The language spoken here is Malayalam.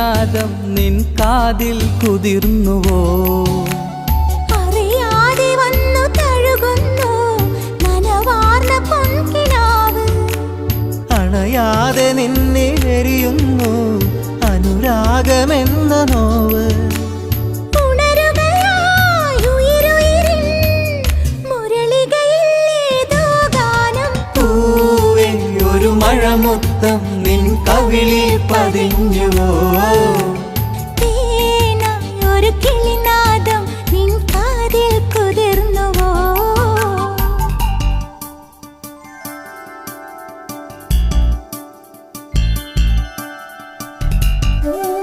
നാദം നിൻ കാതിൽ കുതിർന്നുവോ? അറിയാതെ വന്നു തഴുകുന്നു നനവാർന്ന പൊൻകിനാവ്. അണയാതെ നിന്നെ എരിയുന്നു അനുരാഗമെന്ന നോവ്. മഴമുത്തം നിൻ കവിളിൽ പതിഞ്ഞുവോ?